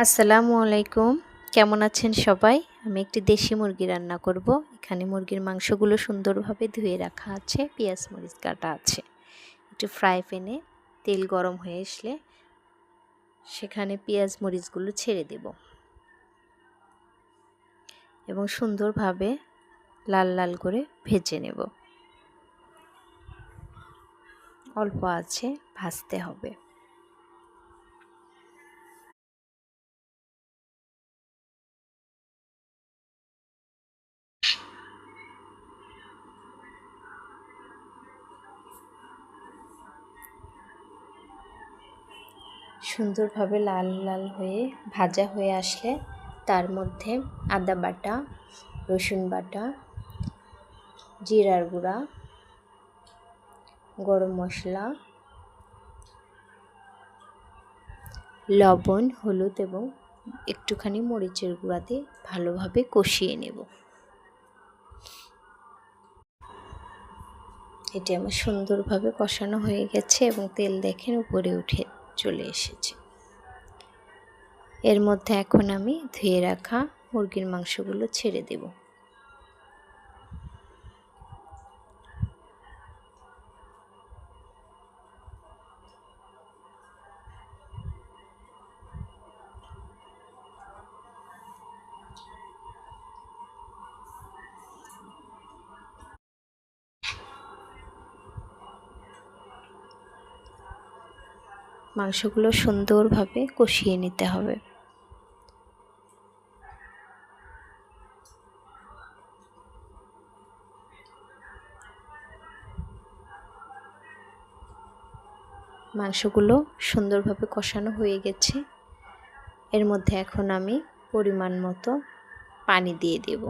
আসসালামু আলাইকুম। কেমন আছেন সবাই? আমি একটি দেশি মুরগি রান্না করব। এখানে মুরগির মাংসগুলো সুন্দরভাবে ধুয়ে রাখা আছে, পেঁয়াজ মরিচ কাটা আছে। একটু ফ্রাই প্যানে তেল গরম হয়ে আসলে সেখানে পেঁয়াজ মরিচগুলো ছেড়ে দেব এবং সুন্দরভাবে লাল লাল করে ভেজে নেব। অল্প আঁচে ভাজতে হবে। সুন্দরভাবে লাল লাল হয়ে ভাজা হয়ে আসলে তার মধ্যে আদা বাটা, রসুন বাটা, জিরার গুঁড়া, গরম মশলা, লবণ, হলুদ এবং একটুখানি মরিচের গুঁড়া দিয়ে ভালোভাবে কষিয়ে নেব। এটি আমার সুন্দরভাবে কষানো হয়ে গেছে এবং তেল দেখেন উপরে উঠে চলে এসেছে। এর মধ্যে এখন আমি ধুয়ে রাখা মুরগির মাংসগুলো ছেড়ে দেব। মাংসগুলো সুন্দরভাবে কষিয়ে নিতে হবে। মাংসগুলো সুন্দরভাবে কষানো হয়ে গেছে। এর মধ্যে এখন আমি পরিমাণ মতো পানি দিয়ে দেব।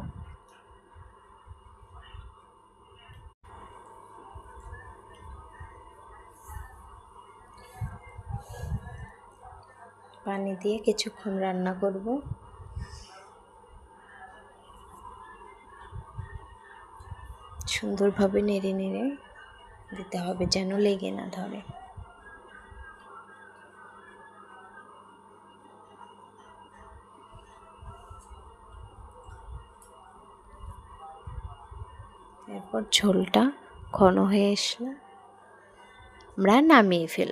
পানি দিয়ে কিছুক্ষণ রান্না করব। সুন্দরভাবে নেড়ে নেড়ে দিতে হবে যেন লেগে না ধরে। এরপর ঝোলটা ঘন হয়ে আসলে আমরা নামিয়ে ফেলব।